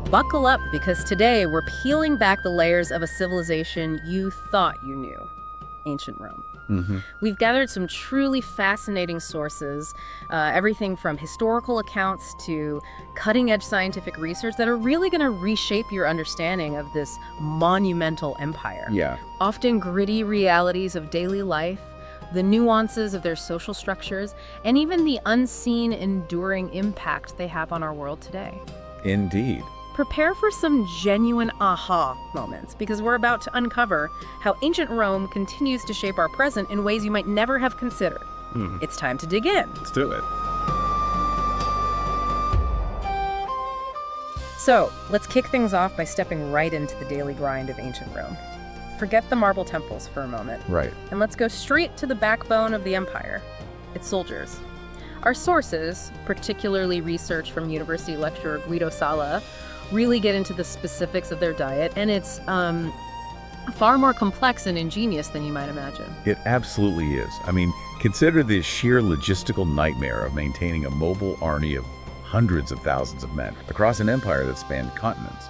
Buckle up because today we're peeling back the layers of a civilization you thought you knew, ancient Rome. hmm We've gathered some truly fascinating sources, everything from historical accounts to cutting-edge scientific research that are really going to reshape your understanding of this monumental empire. Yeah, Often gritty realities of daily life, the nuances of their social structures, and even the unseen, enduring impact they have on our world today. indeed. Prepare for some genuine aha moments, because we're about to uncover how ancient Rome continues to shape our present in ways you might never have considered. It's time to dig in. Let's do it. So, let's kick things off by stepping right into the daily grind of ancient Rome. Forget the marble temples for a moment, Right. and let's go straight to the backbone of the empire, its soldiers. Our sources, particularly research from university lecturer Guido Sala, really get into the specifics of their diet, and it's far more complex and ingenious than you might imagine. It absolutely is. I mean, consider the sheer logistical nightmare of maintaining a mobile army of hundreds of thousands of men across an empire that spanned continents.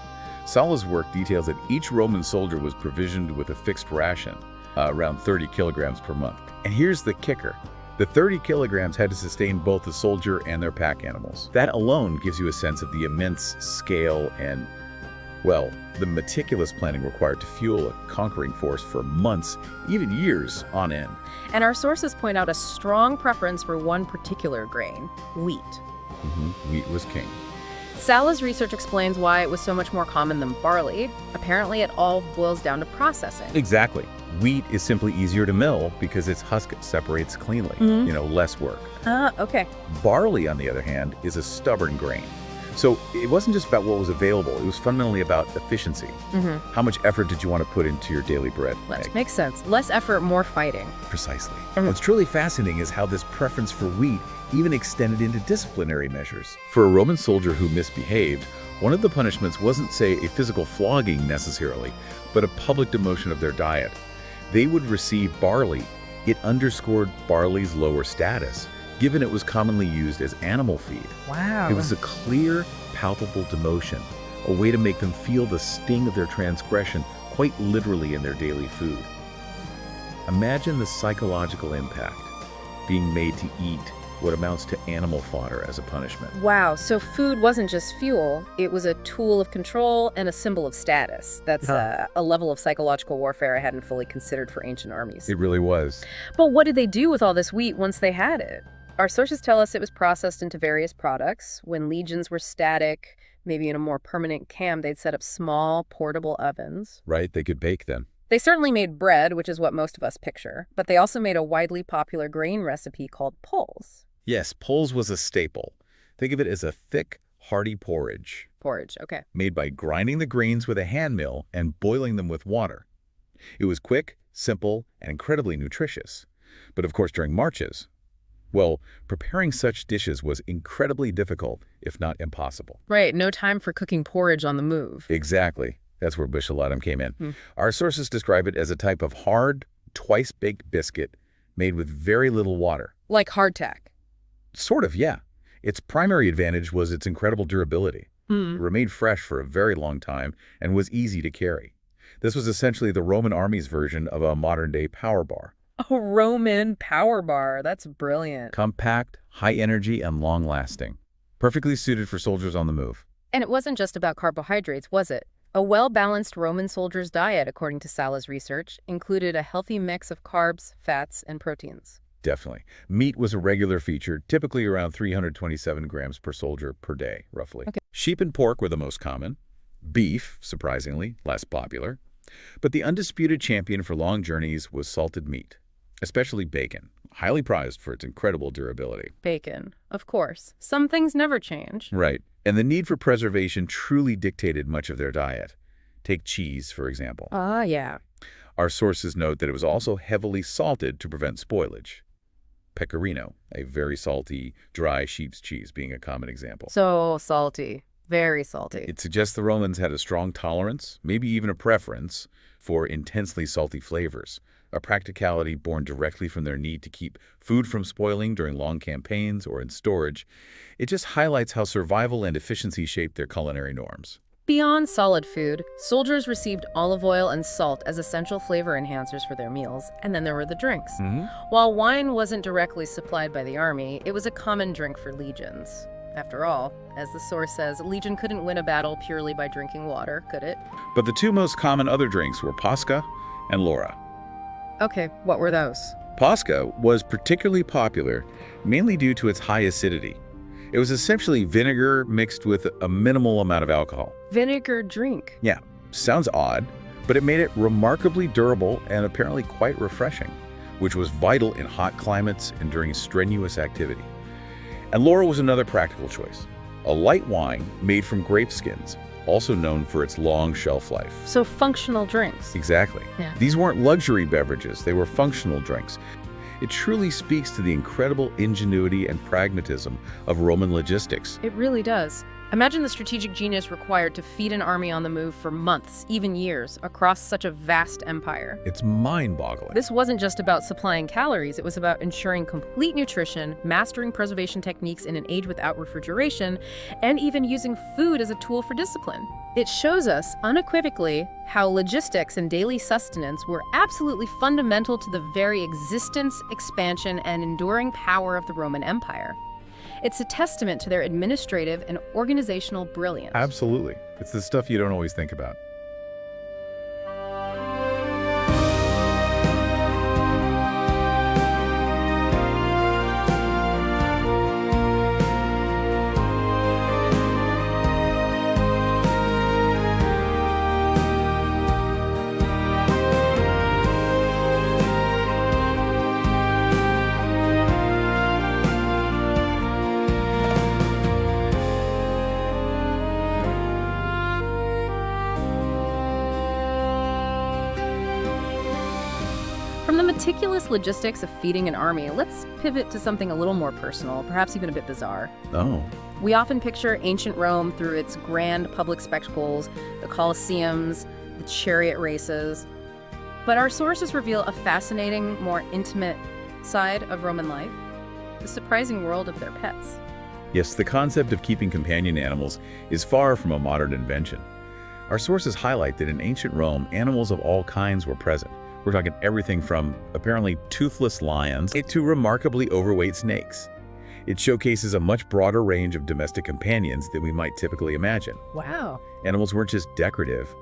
Sala's work details that each Roman soldier was provisioned with a fixed ration, around 30 kilograms per month. And here's the kicker. The 30 kilograms had to sustain both the soldier and their pack animals. That alone gives you a sense of the immense scale and, well, the meticulous planning required to fuel a conquering force for months, even years on end. And our sources point out a strong preference for one particular grain, wheat. Wheat was king. Sala's research explains why it was so much more common than barley. Apparently, it all boils down to processing. Exactly. Wheat is simply easier to mill because its husk separates cleanly, less work. Okay. Barley, on the other hand, is a stubborn grain. So it wasn't just about what was available, it was fundamentally about efficiency. How much effort did you want to put into your daily bread? Makes sense. Less effort, more fighting. Precisely. What's truly fascinating is how this preference for wheat even extended into disciplinary measures. For a Roman soldier who misbehaved, one of the punishments wasn't, say, a physical flogging necessarily, but a public demotion of their diet. They would receive barley. It underscored barley's lower status, given it was commonly used as animal feed. Wow. It was a clear, palpable demotion, a way to make them feel the sting of their transgression quite literally in their daily food. Imagine the psychological impact, being made to eat what amounts to animal fodder as a punishment. Wow, so food wasn't just fuel, it was a tool of control and a symbol of status. That's a level of psychological warfare I hadn't fully considered for ancient armies. It really was. But what did they do with all this wheat once they had it? Our sources tell us it was processed into various products. When legions were static, maybe in a more permanent camp, they'd set up small, portable ovens. Right, they could bake then. They certainly made bread, which is what most of us picture, but they also made a widely popular grain recipe called pulse. Yes, pulse was a staple. Think of it as a thick, hearty porridge. Porridge, okay. Made by grinding the grains with a hand mill and boiling them with water. It was quick, simple, and incredibly nutritious. But of course, during marches, well, preparing such dishes was incredibly difficult, if not impossible. Right, no time for cooking porridge on the move. Exactly. That's where Bishaladam came in. Our sources describe it as a type of hard, twice-baked biscuit made with very little water. Like hardtack. Sort of, yeah. Its primary advantage was its incredible durability. It remained fresh for a very long time and was easy to carry. This was essentially the Roman army's version of a modern-day power bar. A Roman power bar. That's brilliant. Compact, high energy, and long-lasting. Perfectly suited for soldiers on the move. And it wasn't just about carbohydrates, was it? A well-balanced Roman soldier's diet, according to Sala's research, included a healthy mix of carbs, fats, and proteins. Definitely. Meat was a regular feature, typically around 327 grams per soldier per day, roughly. Okay. Sheep and pork were the most common. Beef, surprisingly, less popular. But the undisputed champion for long journeys was salted meat, especially bacon, highly prized for its incredible durability. Bacon, of course. Some things never change. Right. And the need for preservation truly dictated much of their diet. Take cheese, for example. Yeah. Our sources note that it was also heavily salted to prevent spoilage. Pecorino, a very salty, dry sheep's cheese, being a common example. So salty. Very salty. It suggests the Romans had a strong tolerance, maybe even a preference, for intensely salty flavors, a practicality born directly from their need to keep food from spoiling during long campaigns or in storage. It just highlights how survival and efficiency shaped their culinary norms. Beyond solid food, soldiers received olive oil and salt as essential flavor enhancers for their meals, and then there were the drinks. While wine wasn't directly supplied by the army, it was a common drink for legions. After all, as the source says, a legion couldn't win a battle purely by drinking water, could it? But the two most common other drinks were Posca and Laura. Okay, what were those? Posca was particularly popular mainly due to its high acidity. It was essentially vinegar mixed with a minimal amount of alcohol. Vinegar drink. Yeah, sounds odd, but it made it remarkably durable and apparently quite refreshing, which was vital in hot climates and during strenuous activity. And Laura was another practical choice, a light wine made from grape skins, also known for its long shelf life. So functional drinks. Exactly. Yeah. These weren't luxury beverages, they were functional drinks. It truly speaks to the incredible ingenuity and pragmatism of Roman logistics. It really does. Imagine the strategic genius required to feed an army on the move for months, even years, across such a vast empire. It's mind-boggling. This wasn't just about supplying calories, it was about ensuring complete nutrition, mastering preservation techniques in an age without refrigeration, and even using food as a tool for discipline. It shows us, unequivocally, how logistics and daily sustenance were absolutely fundamental to the very existence, expansion, and enduring power of the Roman Empire. It's a testament to their administrative and organizational brilliance. Absolutely. It's the stuff you don't always think about. From the meticulous logistics of feeding an army, let's pivot to something a little more personal, perhaps even a bit bizarre. Oh. We often picture ancient Rome through its grand public spectacles, the Colosseums, the chariot races. But our sources reveal a fascinating, more intimate side of Roman life, the surprising world of their pets. Yes, the concept of keeping companion animals is far from a modern invention. Our sources highlight that in ancient Rome, animals of all kinds were present. We're talking everything from apparently toothless lions to remarkably overweight snakes. It showcases a much broader range of domestic companions than we might typically imagine. Wow. Animals weren't just decorative.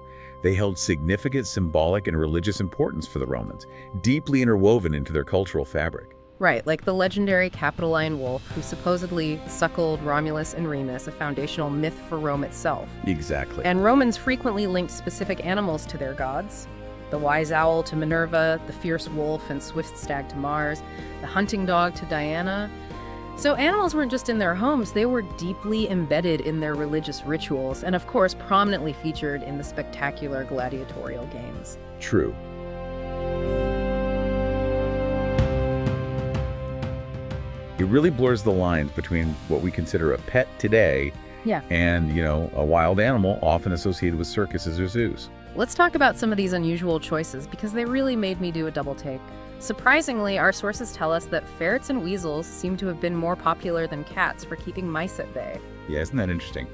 They held significant symbolic and religious importance for the Romans, deeply interwoven into their cultural fabric. Right, like the legendary Capitoline wolf who supposedly suckled Romulus and Remus, a foundational myth for Rome itself. Exactly. And Romans frequently linked specific animals to their gods. The wise owl to Minerva, the fierce wolf and swift stag to Mars, the hunting dog to Diana. So animals weren't just in their homes, they were deeply embedded in their religious rituals, and of course prominently featured in the spectacular gladiatorial games. True. It really blurs the lines between what we consider a pet today and, a wild animal often associated with circuses or zoos. Let's talk about some of these unusual choices because they really made me do a double take. Surprisingly, our sources tell us that ferrets and weasels seem to have been more popular than cats for keeping mice at bay. Yeah, isn't that interesting?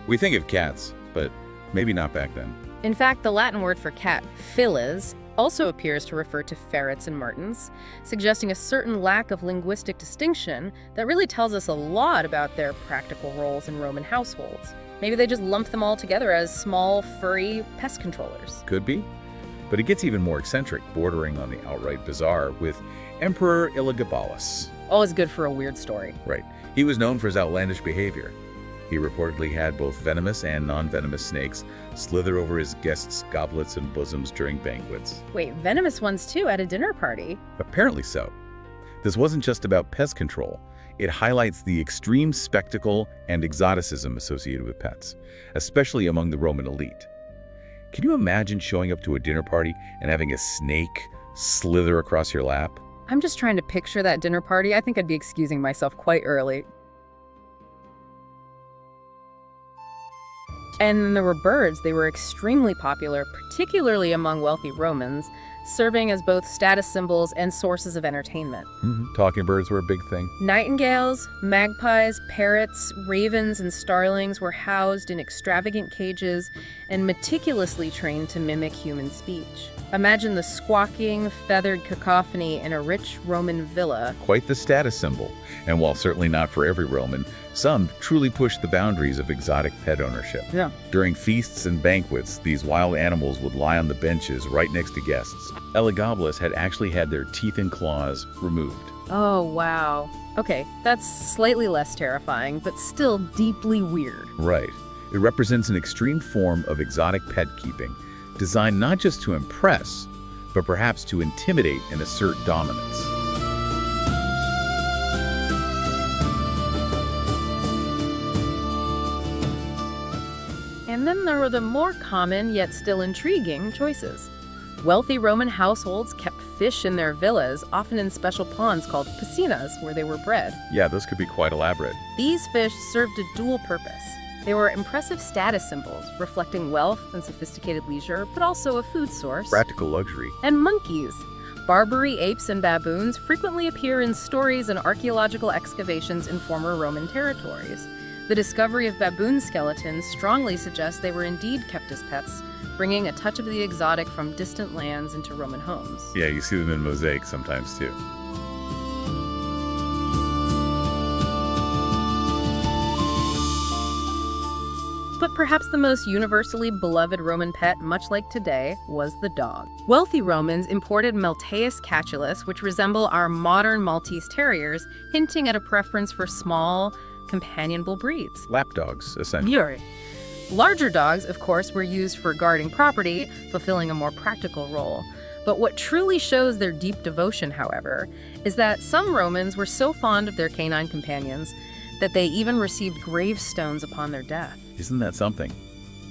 We think of cats, but maybe not back then. In fact, the Latin word for cat, felis, also appears to refer to ferrets and martens, suggesting a certain lack of linguistic distinction that really tells us a lot about their practical roles in Roman households. Maybe they just lumped them all together as small, furry pest controllers. Could be. But it gets even more eccentric, bordering on the outright bizarre, with Emperor Elagabalus. Always good for a weird story. Right. He was known for his outlandish behavior. He reportedly had both venomous and non-venomous snakes slither over his guests' goblets and bosoms during banquets. Wait, venomous ones too at a dinner party? Apparently so. This wasn't just about pest control. It highlights the extreme spectacle and exoticism associated with pets, especially among the Roman elite. Can you imagine showing up to a dinner party and having a snake slither across your lap? I'm just trying to picture that dinner party. I think I'd be excusing myself quite early. And then there were birds. They were extremely popular, particularly among wealthy Romans, serving as both status symbols and sources of entertainment. Talking birds were a big thing. Nightingales, magpies, parrots, ravens, and starlings were housed in extravagant cages and meticulously trained to mimic human speech. Imagine the squawking, feathered cacophony in a rich Roman villa. Quite the status symbol. And while certainly not for every Roman, some truly pushed the boundaries of exotic pet ownership. Yeah. During feasts and banquets, these wild animals would lie on the benches right next to guests. Elagabalus had actually had their teeth and claws removed. Oh, wow. Okay, that's slightly less terrifying, but still deeply weird. Right. It represents an extreme form of exotic pet keeping, designed not just to impress, but perhaps to intimidate and assert dominance. And then there were the more common yet still intriguing choices. Wealthy Roman households kept fish in their villas, often in special ponds called piscinas, where they were bred. Yeah, those could be quite elaborate. These fish served a dual purpose. They were impressive status symbols, reflecting wealth and sophisticated leisure, but also a food source. Practical luxury. And monkeys. Barbary apes and baboons frequently appear in stories and archaeological excavations in former Roman territories. The discovery of baboon skeletons strongly suggests they were indeed kept as pets, bringing a touch of the exotic from distant lands into Roman homes. Yeah, you see them in mosaics sometimes too. But perhaps the most universally beloved Roman pet, much like today, was the dog. Wealthy Romans imported Maltese catulus, which resemble our modern Maltese terriers, hinting at a preference for small, companionable breeds. Lapdogs, essentially. Yuri. Larger dogs, of course, were used for guarding property, fulfilling a more practical role. But what truly shows their deep devotion, however, is that some Romans were so fond of their canine companions that they even received gravestones upon their death. Isn't that something?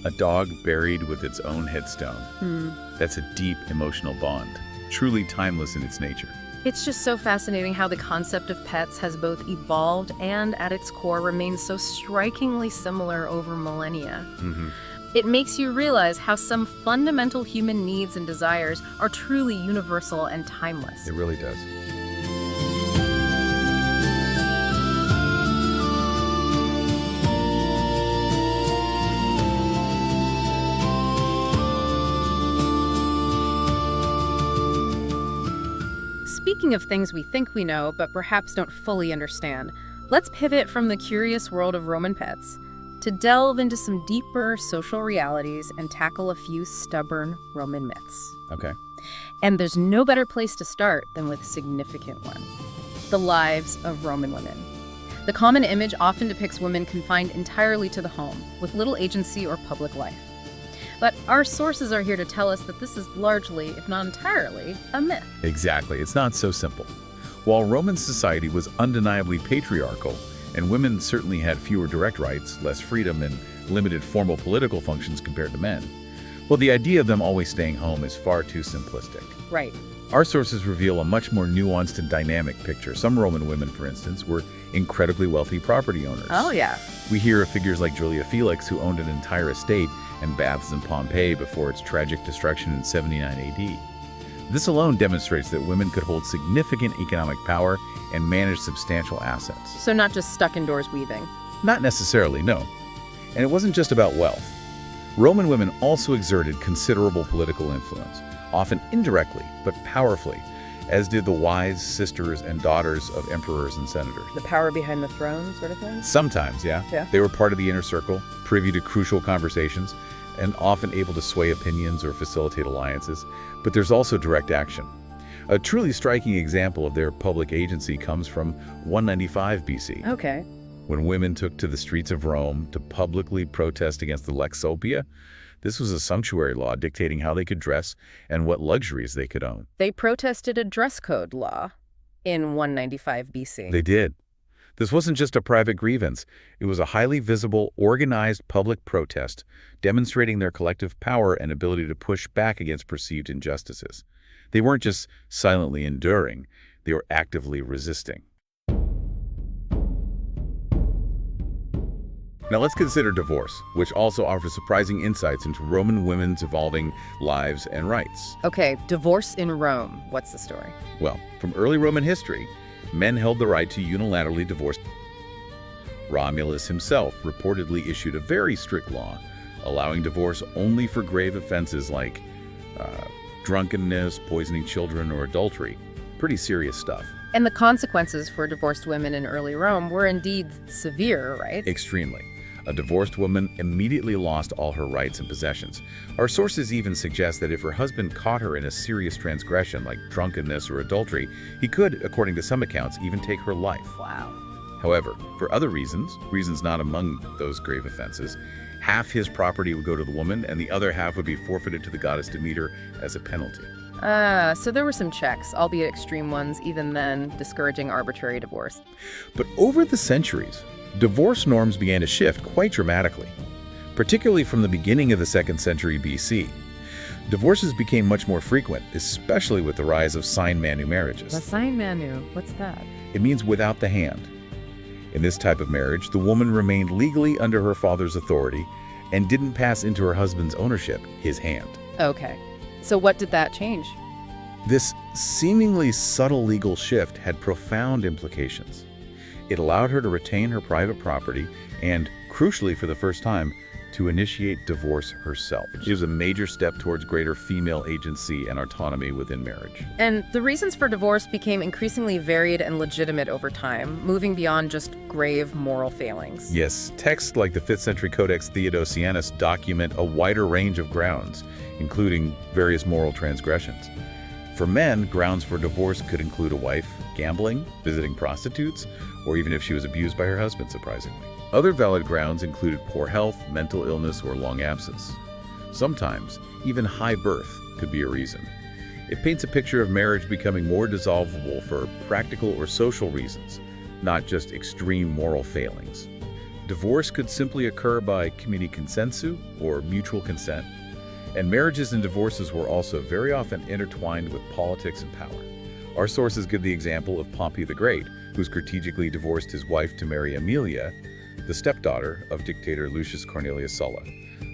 A dog buried with its own headstone. That's a deep emotional bond, truly timeless in its nature. It's just so fascinating how the concept of pets has both evolved and, at its core, remained so strikingly similar over millennia. It makes you realize how some fundamental human needs and desires are truly universal and timeless. It really does. Speaking of things we think we know, but perhaps don't fully understand, let's pivot from the curious world of Roman pets to delve into some deeper social realities and tackle a few stubborn Roman myths. Okay. And there's no better place to start than with a significant one: the lives of Roman women. The common image often depicts women confined entirely to the home, with little agency or public life. But our sources are here to tell us that this is largely, if not entirely, a myth. Exactly. It's not so simple. While Roman society was undeniably patriarchal, and women certainly had fewer direct rights, less freedom, and limited formal political functions compared to men, well, the idea of them always staying home is far too simplistic. Right. Our sources reveal a much more nuanced and dynamic picture. Some Roman women, for instance, were incredibly wealthy property owners. Oh, yeah. We hear of figures like Julia Felix, who owned an entire estate and baths in Pompeii before its tragic destruction in 79 AD. This alone demonstrates that women could hold significant economic power and manage substantial assets. So not just stuck indoors weaving. Not necessarily, no. And it wasn't just about wealth. Roman women also exerted considerable political influence, often indirectly, but powerfully, as did the wives, sisters, and daughters of emperors and senators. The power behind the throne sort of thing? Sometimes, yeah. They were part of the inner circle, privy to crucial conversations, and often able to sway opinions or facilitate alliances. But there's also direct action. A truly striking example of their public agency comes from 195 BC. Okay. When women took to the streets of Rome to publicly protest against the Lex Sophia. This was a sumptuary law dictating how they could dress and what luxuries they could own. They protested a dress code law in 195 BC. They did. This wasn't just a private grievance. It was a highly visible, organized public protest, demonstrating their collective power and ability to push back against perceived injustices. They weren't just silently enduring, they were actively resisting. Now let's consider divorce, which also offers surprising insights into Roman women's evolving lives and rights. Okay, divorce in Rome. What's the story? Well, from early Roman history, men held the right to unilaterally divorce. Romulus himself reportedly issued a very strict law, allowing divorce only for grave offenses like drunkenness, poisoning children, or adultery. Pretty serious stuff. And the consequences for divorced women in early Rome were indeed severe, right? Extremely. A divorced woman immediately lost all her rights and possessions. Our sources even suggest that if her husband caught her in a serious transgression like drunkenness or adultery, he could, according to some accounts, even take her life. Wow. However, for other reasons not among those grave offenses, half his property would go to the woman and the other half would be forfeited to the goddess Demeter as a penalty. So there were some checks, albeit extreme ones, even then discouraging arbitrary divorce. But over the centuries, divorce norms began to shift quite dramatically, particularly from the beginning of the 2nd century BC. Divorces became much more frequent, especially with the rise of sign manu marriages. The sign manu, what's that? It means without the hand. In this type of marriage, the woman remained legally under her father's authority and didn't pass into her husband's ownership, his hand. Okay. So what did that change? This seemingly subtle legal shift had profound implications. It allowed her to retain her private property and, crucially for the first time, to initiate divorce herself. It was a major step towards greater female agency and autonomy within marriage. And the reasons for divorce became increasingly varied and legitimate over time, moving beyond just grave moral failings. Yes, texts like the 5th century Codex Theodosianus document a wider range of grounds, including various moral transgressions. For men, grounds for divorce could include a wife, gambling, visiting prostitutes, or even if she was abused by her husband, surprisingly. Other valid grounds included poor health, mental illness, or long absence. Sometimes, even high birth could be a reason. It paints a picture of marriage becoming more dissolvable for practical or social reasons, not just extreme moral failings. Divorce could simply occur by communis consensu, or mutual consent, and marriages and divorces were also very often intertwined with politics and power. Our sources give the example of Pompey the Great, who strategically divorced his wife to marry Aemilia, the stepdaughter of dictator Lucius Cornelius Sulla,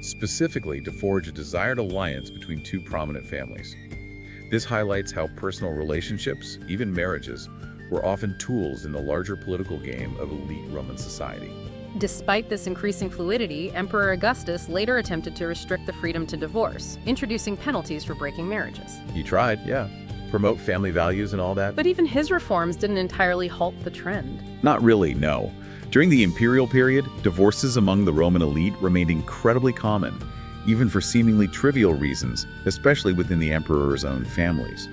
specifically to forge a desired alliance between two prominent families. This highlights how personal relationships, even marriages, were often tools in the larger political game of elite Roman society. Despite this increasing fluidity, Emperor Augustus later attempted to restrict the freedom to divorce, introducing penalties for breaking marriages. He tried, yeah. Promote family values and all that. But even his reforms didn't entirely halt the trend. Not really, no. During the imperial period, divorces among the Roman elite remained incredibly common, even for seemingly trivial reasons, especially within the emperor's own families.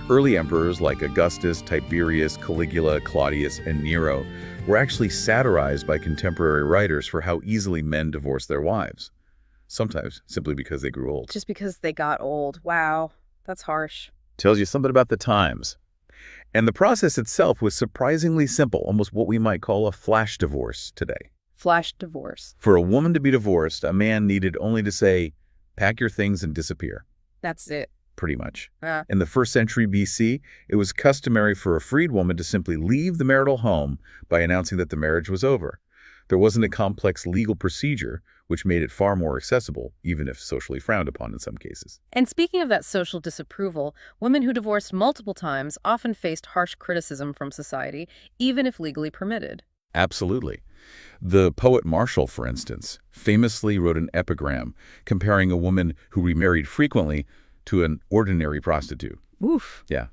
Early emperors like Augustus, Tiberius, Caligula, Claudius, and Nero were actually satirized by contemporary writers for how easily men divorced their wives, sometimes simply because they grew old. Just because they got old. Wow, that's harsh. Tells you something about the times. And the process itself was surprisingly simple, almost what we might call a flash divorce today. Flash divorce. For a woman to be divorced, a man needed only to say, "Pack your things and disappear." That's it. Pretty much. In the 1st century BC, it was customary for a freed woman to simply leave the marital home by announcing that the marriage was over. There wasn't a complex legal procedure, which made it far more accessible, even if socially frowned upon in some cases. And speaking of that social disapproval, women who divorced multiple times often faced harsh criticism from society, even if legally permitted. Absolutely. The poet Martial, for instance, famously wrote an epigram comparing a woman who remarried frequently to an ordinary prostitute. Oof. Yeah.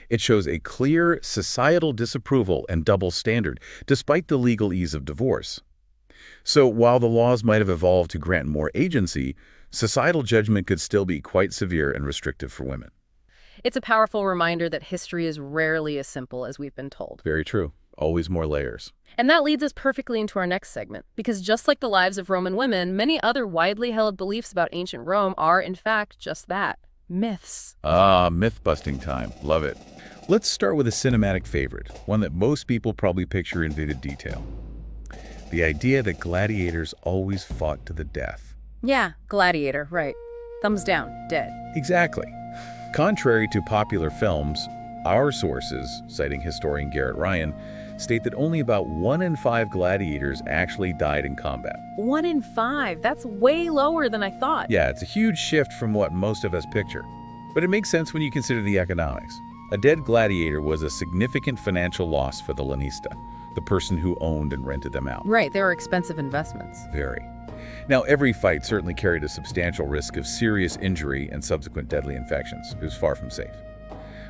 It shows a clear societal disapproval and double standard, despite the legal ease of divorce. So while the laws might have evolved to grant more agency, societal judgment could still be quite severe and restrictive for women. It's a powerful reminder that history is rarely as simple as we've been told. Very true. Always more layers. And that leads us perfectly into our next segment, because just like the lives of Roman women, many other widely held beliefs about ancient Rome are, in fact, just that. Myths. Ah, myth-busting time. Love it. Let's start with a cinematic favorite, one that most people probably picture in vivid detail. The idea that gladiators always fought to the death. Yeah, gladiator, right. Thumbs down, dead. Exactly. Contrary to popular films, our sources, citing historian Garrett Ryan, state that only about 1 in 5 gladiators actually died in combat. 1 in 5. That's way lower than I thought. Yeah, it's a huge shift from what most of us picture. But it makes sense when you consider the economics. A dead gladiator was a significant financial loss for the lanista, the person who owned and rented them out. Right, they were expensive investments. Very. Now, every fight certainly carried a substantial risk of serious injury and subsequent deadly infections. It was far from safe.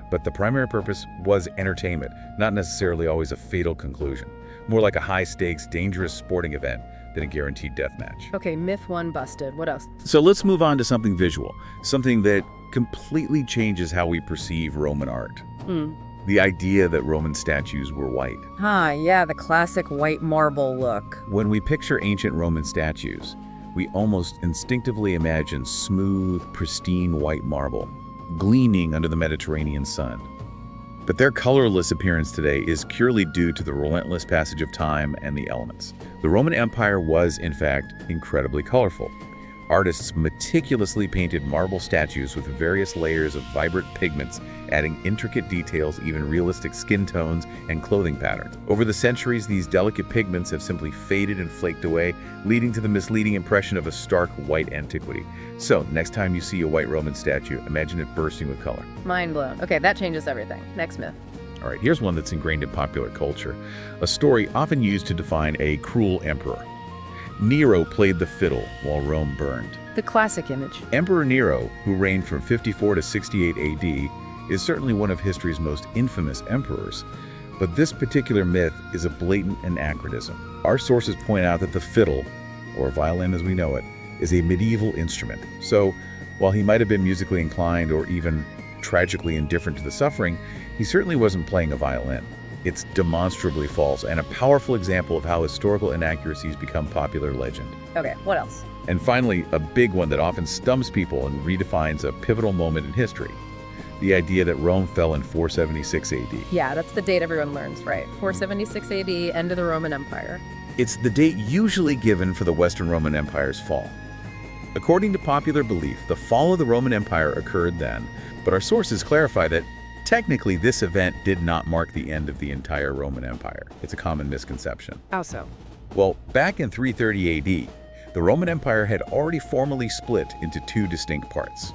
But the primary purpose was entertainment, not necessarily always a fatal conclusion. More like a high-stakes, dangerous sporting event than a guaranteed death match. Okay, myth 1 busted. What else? So let's move on to something visual, something that completely changes how we perceive Roman art. The idea that Roman statues were white. Yeah, the classic white marble look. When we picture ancient Roman statues, we almost instinctively imagine smooth, pristine white marble, gleaming under the Mediterranean sun. But their colorless appearance today is purely due to the relentless passage of time and the elements. The Roman Empire was, in fact, incredibly colorful. Artists meticulously painted marble statues with various layers of vibrant pigments, adding intricate details, even realistic skin tones and clothing patterns. Over the centuries, these delicate pigments have simply faded and flaked away, leading to the misleading impression of a stark white antiquity. So, next time you see a white Roman statue, imagine it bursting with color. Mind blown. Okay, that changes everything. Next myth. All right, here's one that's ingrained in popular culture, a story often used to define a cruel emperor. Nero played the fiddle while Rome burned. The classic image. Emperor Nero, who reigned from 54 to 68 AD, is certainly one of history's most infamous emperors. But this particular myth is a blatant anachronism. Our sources point out that the fiddle, or violin as we know it, is a medieval instrument. So, while he might have been musically inclined or even tragically indifferent to the suffering, he certainly wasn't playing a violin. It's demonstrably false and a powerful example of how historical inaccuracies become popular legend. Okay, what else? And finally, a big one that often stumps people and redefines a pivotal moment in history. The idea that Rome fell in 476 AD. Yeah, that's the date everyone learns, right? 476 AD, end of the Roman Empire. It's the date usually given for the Western Roman Empire's fall. According to popular belief, the fall of the Roman Empire occurred then, but our sources clarify that technically this event did not mark the end of the entire Roman Empire. It's a common misconception. How so? Well, back in 330 AD, the Roman Empire had already formally split into 2 distinct parts,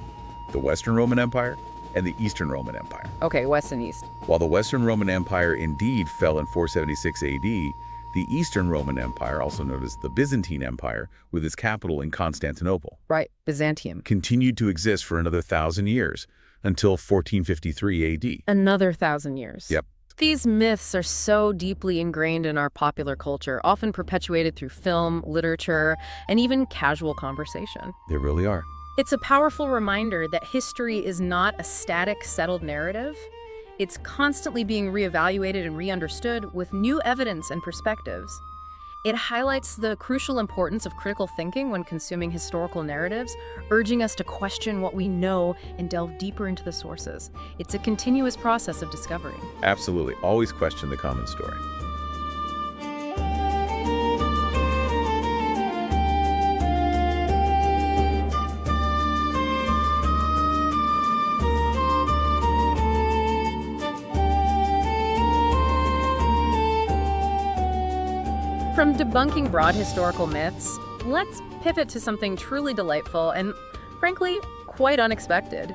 the Western Roman Empire and the Eastern Roman Empire. Okay, West and East. While the Western Roman Empire indeed fell in 476 AD, the Eastern Roman Empire, also known as the Byzantine Empire, with its capital in Constantinople, Right, Byzantium. continued to exist for another 1,000 years, until 1453 AD. Another 1,000 years. Yep. These myths are so deeply ingrained in our popular culture, often perpetuated through film, literature, and even casual conversation. They really are. It's a powerful reminder that history is not a static, settled narrative. It's constantly being reevaluated and re-understood with new evidence and perspectives. It highlights the crucial importance of critical thinking when consuming historical narratives, urging us to question what we know and delve deeper into the sources. It's a continuous process of discovery. Absolutely. Always question the common story. From debunking broad historical myths, let's pivot to something truly delightful and, frankly, quite unexpected.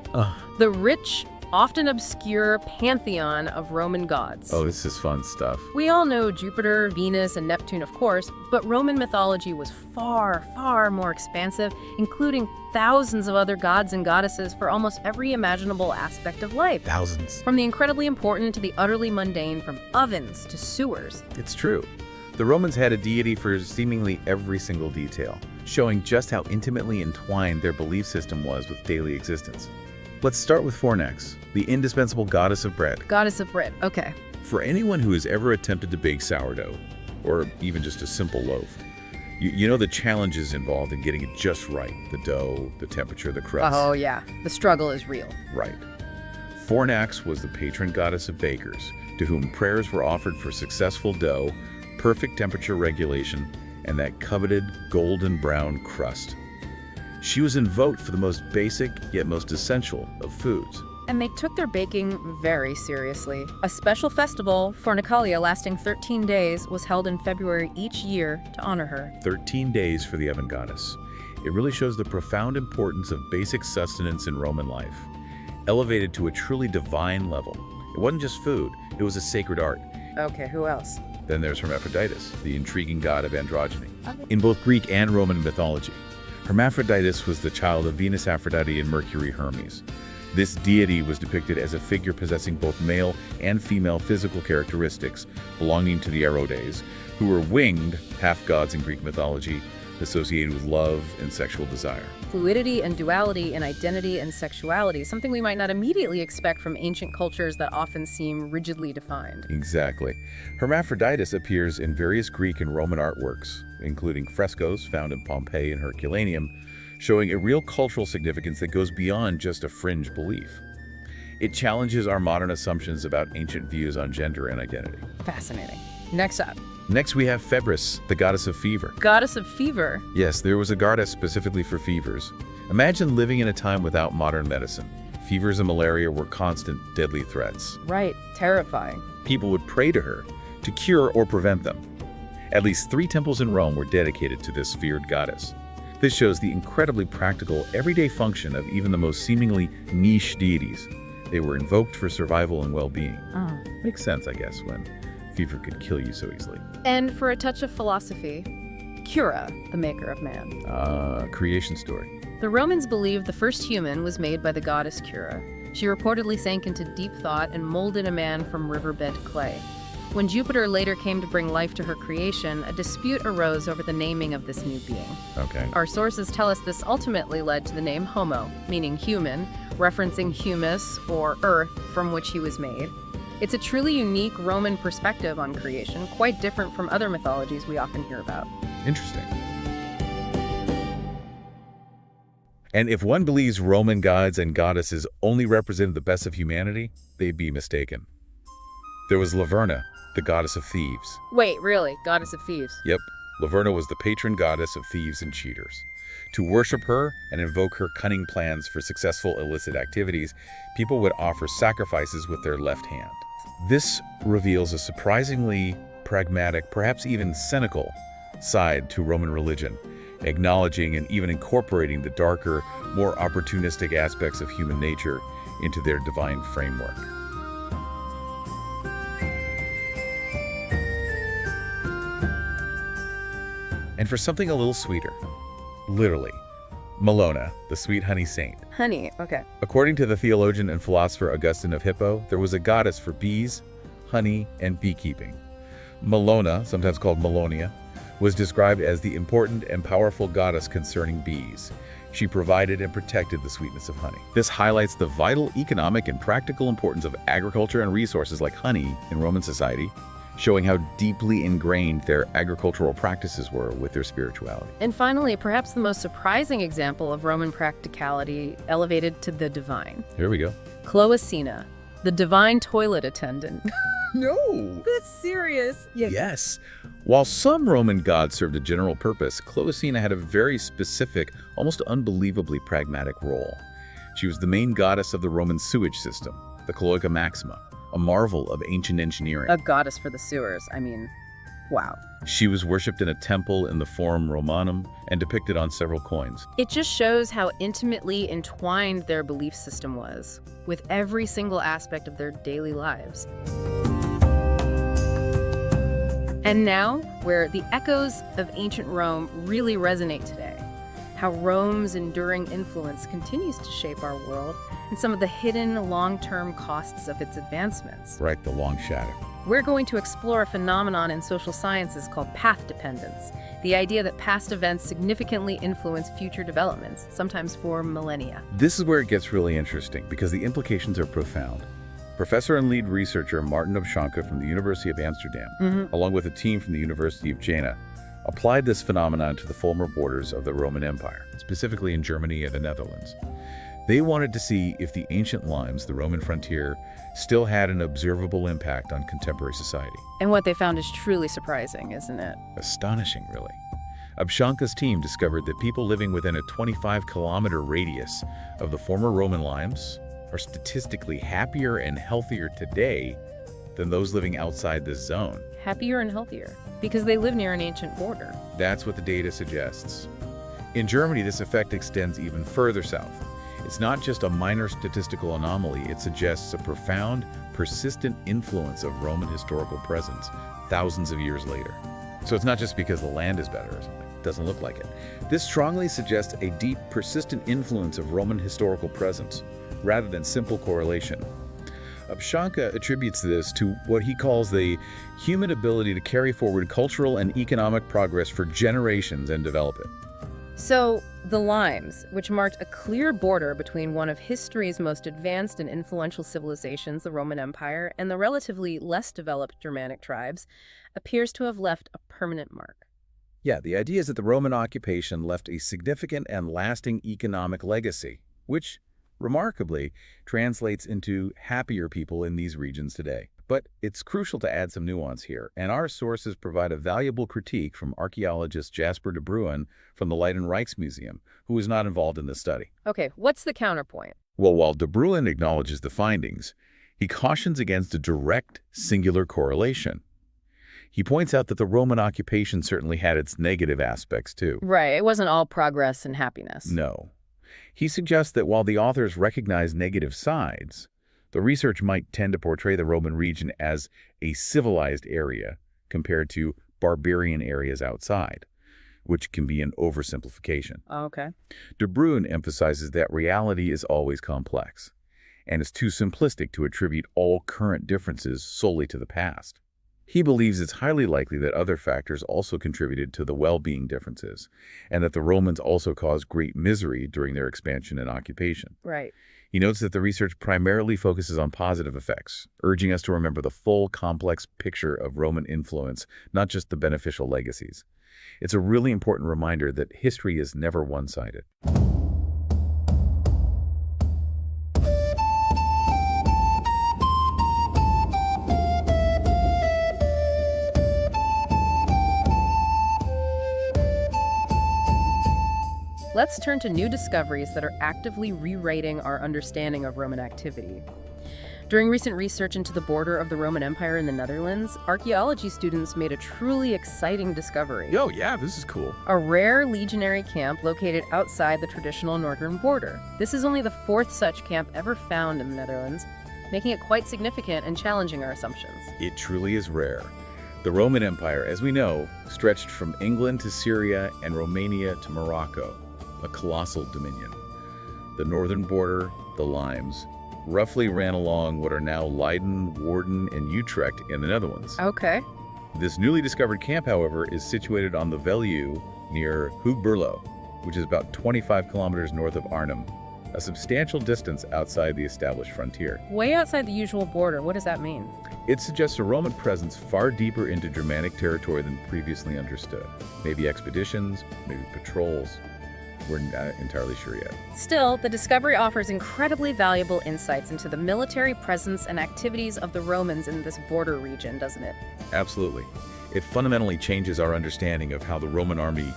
The rich, often obscure pantheon of Roman gods. Oh, this is fun stuff. We all know Jupiter, Venus, and Neptune, of course, but Roman mythology was far, far more expansive, including thousands of other gods and goddesses for almost every imaginable aspect of life. Thousands. From the incredibly important to the utterly mundane, from ovens to sewers. It's true. The Romans had a deity for seemingly every single detail, showing just how intimately entwined their belief system was with daily existence. Let's start with Fornax, the indispensable goddess of bread. Goddess of bread, okay. For anyone who has ever attempted to bake sourdough, or even just a simple loaf, you know the challenges involved in getting it just right. The dough, the temperature, the crust. Oh yeah, the struggle is real. Right. Fornax was the patron goddess of bakers, to whom prayers were offered for successful dough, perfect temperature regulation, and that coveted golden brown crust. She was invoked for the most basic yet most essential of foods. And they took their baking very seriously. A special festival, Fornicalia, lasting 13 days, was held in February each year to honor her. 13 days for the oven goddess. It really shows the profound importance of basic sustenance in Roman life, elevated to a truly divine level. It wasn't just food, it was a sacred art. Okay, who else? Then there's Hermaphroditus, the intriguing god of androgyny. In both Greek and Roman mythology, Hermaphroditus was the child of Venus Aphrodite and Mercury Hermes. This deity was depicted as a figure possessing both male and female physical characteristics belonging to the Erodes, who were winged half-gods in Greek mythology, associated with love and sexual desire. Fluidity and duality in identity and sexuality, something we might not immediately expect from ancient cultures that often seem rigidly defined. Exactly. Hermaphroditus appears in various Greek and Roman artworks, including frescoes found in Pompeii and Herculaneum, showing a real cultural significance that goes beyond just a fringe belief. It challenges our modern assumptions about ancient views on gender and identity. Fascinating. Next up. Next, we have Febris, the goddess of fever. Goddess of fever. Yes, there was a goddess specifically for fevers. Imagine living in a time without modern medicine. Fevers and malaria were constant, deadly threats. Right, terrifying. People would pray to her to cure or prevent them. At least 3 temples in Rome were dedicated to this feared goddess. This shows the incredibly practical, everyday function of even the most seemingly niche deities. They were invoked for survival and well-being. Makes sense, I guess, when fever could kill you so easily. And for a touch of philosophy, Cura, the maker of man. Creation story. The Romans believed the first human was made by the goddess Cura. She reportedly sank into deep thought and molded a man from riverbed clay. When Jupiter later came to bring life to her creation, a dispute arose over the naming of this new being. Okay. Our sources tell us this ultimately led to the name Homo, meaning human, referencing humus, or earth, from which he was made. It's a truly unique Roman perspective on creation, quite different from other mythologies we often hear about. Interesting. And if one believes Roman gods and goddesses only represented the best of humanity, they'd be mistaken. There was Laverna, the goddess of thieves. Wait, really? Goddess of thieves? Yep, Laverna was the patron goddess of thieves and cheaters. To worship her and invoke her cunning plans for successful illicit activities, people would offer sacrifices with their left hand. This reveals a surprisingly pragmatic, perhaps even cynical, side to Roman religion, acknowledging and even incorporating the darker, more opportunistic aspects of human nature into their divine framework. And for something a little sweeter, literally, Malona, the sweet honey saint. Honey, okay. According to the theologian and philosopher Augustine of Hippo, there was a goddess for bees, honey, and beekeeping. Malona, sometimes called Malonia, was described as the important and powerful goddess concerning bees. She provided and protected the sweetness of honey. This highlights the vital economic and practical importance of agriculture and resources like honey in Roman society, showing how deeply ingrained their agricultural practices were with their spirituality. And finally, perhaps the most surprising example of Roman practicality elevated to the divine. Here we go. Cloacina, the divine toilet attendant. No! That's serious. Yes. While some Roman gods served a general purpose, Cloacina had a very specific, almost unbelievably pragmatic role. She was the main goddess of the Roman sewage system, the Cloaca Maxima, a marvel of ancient engineering. A goddess for the sewers. I mean, wow. She was worshipped in a temple in the Forum Romanum and depicted on several coins. It just shows how intimately entwined their belief system was with every single aspect of their daily lives. And now, where the echoes of ancient Rome really resonate today, how Rome's enduring influence continues to shape our world and some of the hidden long-term costs of its advancements. Right, the long shadow. We're going to explore a phenomenon in social sciences called path dependence, the idea that past events significantly influence future developments, sometimes for millennia. This is where it gets really interesting because the implications are profound. Professor and lead researcher Martin Obshanka from the University of Amsterdam, along with a team from the University of Jena, applied this phenomenon to the former borders of the Roman Empire, specifically in Germany and the Netherlands. They wanted to see if the ancient limes, the Roman frontier, still had an observable impact on contemporary society. And what they found is truly surprising, isn't it? Astonishing, really. Obshanka's team discovered that people living within a 25-kilometer radius of the former Roman limes, are statistically happier and healthier today than those living outside this zone. Happier and healthier, because they live near an ancient border. That's what the data suggests. In Germany, this effect extends even further south. It's not just a minor statistical anomaly, it suggests a profound, persistent influence of Roman historical presence thousands of years later. So it's not just because the land is better or something. It doesn't look like it. This strongly suggests a deep, persistent influence of Roman historical presence, rather than simple correlation. Upshanka attributes this to what he calls the human ability to carry forward cultural and economic progress for generations and develop it. So, the Limes, which marked a clear border between one of history's most advanced and influential civilizations, the Roman Empire, and the relatively less developed Germanic tribes, appears to have left a permanent mark. Yeah, the idea is that the Roman occupation left a significant and lasting economic legacy, which, remarkably, translates into happier people in these regions today. But it's crucial to add some nuance here, and our sources provide a valuable critique from archaeologist Jasper de Bruin from the Leiden Rijksmuseum, who was not involved in this study. Okay, what's the counterpoint? Well, while de Bruin acknowledges the findings, he cautions against a direct, singular correlation. He points out that the Roman occupation certainly had its negative aspects, too. Right, it wasn't all progress and happiness. No. He suggests that while the authors recognize negative sides, the research might tend to portray the Roman region as a civilized area compared to barbarian areas outside, which can be an oversimplification. Okay. De Bruin emphasizes that reality is always complex, and it's too simplistic to attribute all current differences solely to the past. He believes it's highly likely that other factors also contributed to the well-being differences, and that the Romans also caused great misery during their expansion and occupation. Right. He notes that the research primarily focuses on positive effects, urging us to remember the full, complex picture of Roman influence, not just the beneficial legacies. It's a really important reminder that history is never one-sided. Let's turn to new discoveries that are actively rewriting our understanding of Roman activity. During recent research into the border of the Roman Empire in the Netherlands, archaeology students made a truly exciting discovery. Oh, yeah, this is cool. A rare legionary camp located outside the traditional northern border. This is only the fourth such camp ever found in the Netherlands, making it quite significant and challenging our assumptions. It truly is rare. The Roman Empire, as we know, stretched from England to Syria and Romania to Morocco, a colossal dominion. The northern border, the Limes, roughly ran along what are now Leiden, Woerden, and Utrecht in the Netherlands. Okay. This newly discovered camp, however, is situated on the Veluwe near Hoogberlo, which is about 25 kilometers north of Arnhem, a substantial distance outside the established frontier. Way outside the usual border, what does that mean? It suggests a Roman presence far deeper into Germanic territory than previously understood. Maybe expeditions, maybe patrols. We're not entirely sure yet. Still, the discovery offers incredibly valuable insights into the military presence and activities of the Romans in this border region, doesn't it? Absolutely. It fundamentally changes our understanding of how the Roman army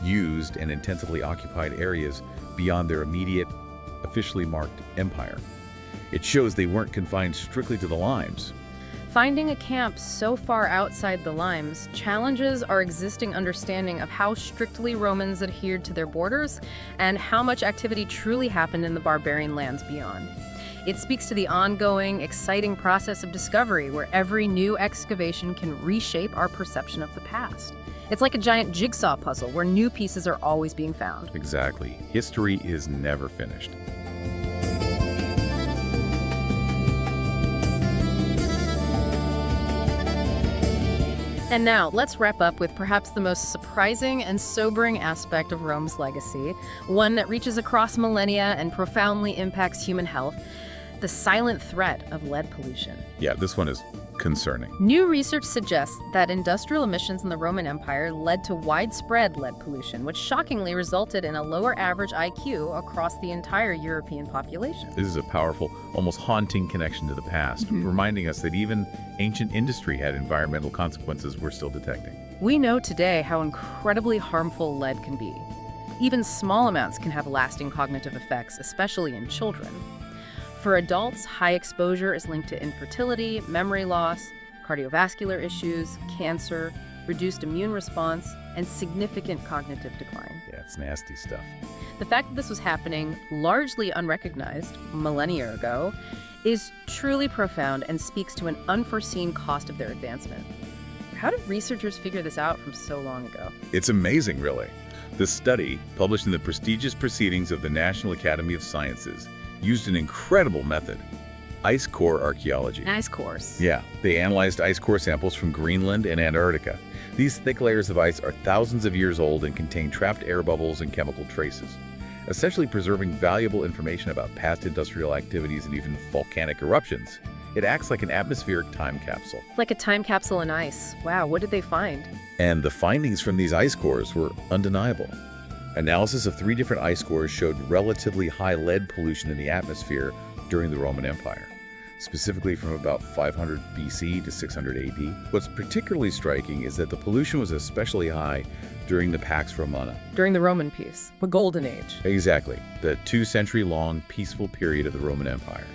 used and intensively occupied areas beyond their immediate, officially marked empire. It shows they weren't confined strictly to the Limes. Finding a camp so far outside the Limes challenges our existing understanding of how strictly Romans adhered to their borders and how much activity truly happened in the barbarian lands beyond. It speaks to the ongoing, exciting process of discovery where every new excavation can reshape our perception of the past. It's like a giant jigsaw puzzle where new pieces are always being found. Exactly. History is never finished. And now, let's wrap up with perhaps the most surprising and sobering aspect of Rome's legacy, one that reaches across millennia and profoundly impacts human health: the silent threat of lead pollution. Yeah, this one is concerning. New research suggests that industrial emissions in the Roman Empire led to widespread lead pollution, which shockingly resulted in a lower average IQ across the entire European population. This is a powerful, almost haunting connection to the past, reminding us that even ancient industry had environmental consequences we're still detecting. We know today how incredibly harmful lead can be. Even small amounts can have lasting cognitive effects, especially in children. For adults, high exposure is linked to infertility, memory loss, cardiovascular issues, cancer, reduced immune response, and significant cognitive decline. Yeah, it's nasty stuff. The fact that this was happening largely unrecognized millennia ago is truly profound and speaks to an unforeseen cost of their advancement. How did researchers figure this out from so long ago? It's amazing, really. This study, published in the prestigious Proceedings of the National Academy of Sciences, used an incredible method: ice core archaeology. Ice cores. Yeah, they analyzed ice core samples from Greenland and Antarctica. These thick layers of ice are thousands of years old and contain trapped air bubbles and chemical traces, essentially preserving valuable information about past industrial activities and even volcanic eruptions. It acts like an atmospheric time capsule. Like a time capsule in ice. Wow, what did they find? And the findings from these ice cores were undeniable. Analysis of 3 different ice cores showed relatively high lead pollution in the atmosphere during the Roman Empire, specifically from about 500 BC to 600 AD. What's particularly striking is that the pollution was especially high during the Pax Romana. During the Roman peace, the Golden Age. Exactly, the 2-century-long peaceful period of the Roman Empire.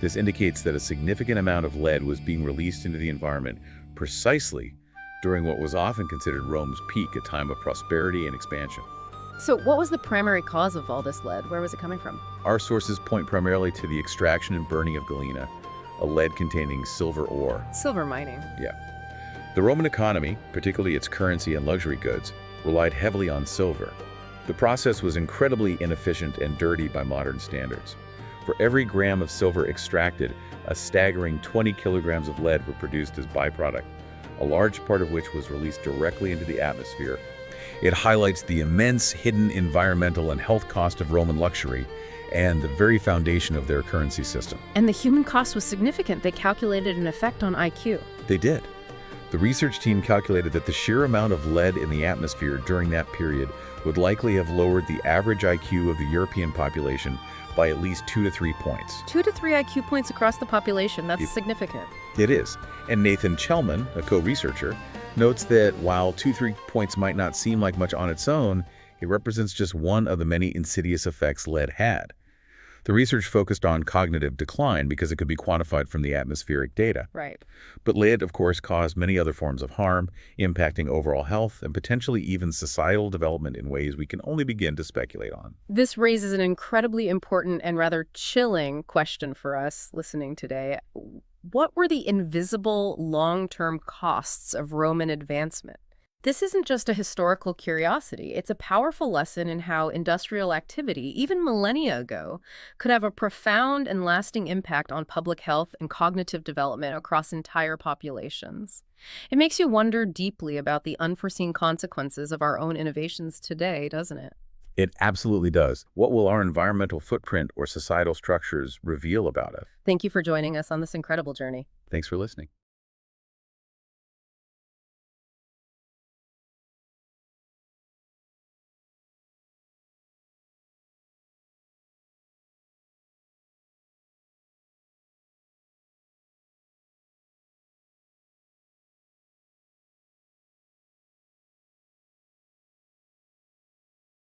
This indicates that a significant amount of lead was being released into the environment precisely during what was often considered Rome's peak, a time of prosperity and expansion. So what was the primary cause of all this lead? Where was it coming from? Our sources point primarily to the extraction and burning of galena, a lead-containing silver ore. Silver mining. Yeah. The Roman economy, particularly its currency and luxury goods, relied heavily on silver. The process was incredibly inefficient and dirty by modern standards. For every gram of silver extracted, a staggering 20 kilograms of lead were produced as byproduct, a large part of which was released directly into the atmosphere. It highlights the immense hidden environmental and health cost of Roman luxury and the very foundation of their currency system. And the human cost was significant. They calculated an effect on IQ. They did. The research team calculated that the sheer amount of lead in the atmosphere during that period would likely have lowered the average IQ of the European population by at least 2 to 3 points. 2 to 3 IQ points across the population. That's significant. It is. And Nathan Chelman, a co-researcher, notes that while 2-3 points might not seem like much on its own, it represents just one of the many insidious effects lead had. The research focused on cognitive decline because it could be quantified from the atmospheric data. Right. But lead, of course, caused many other forms of harm, impacting overall health and potentially even societal development in ways we can only begin to speculate on. This raises an incredibly important and rather chilling question for us listening today. What were the invisible long-term costs of Roman advancement? This isn't just a historical curiosity. It's a powerful lesson in how industrial activity, even millennia ago, could have a profound and lasting impact on public health and cognitive development across entire populations. It makes you wonder deeply about the unforeseen consequences of our own innovations today, doesn't it? It absolutely does. What will our environmental footprint or societal structures reveal about us? Thank you for joining us on this incredible journey. Thanks for listening.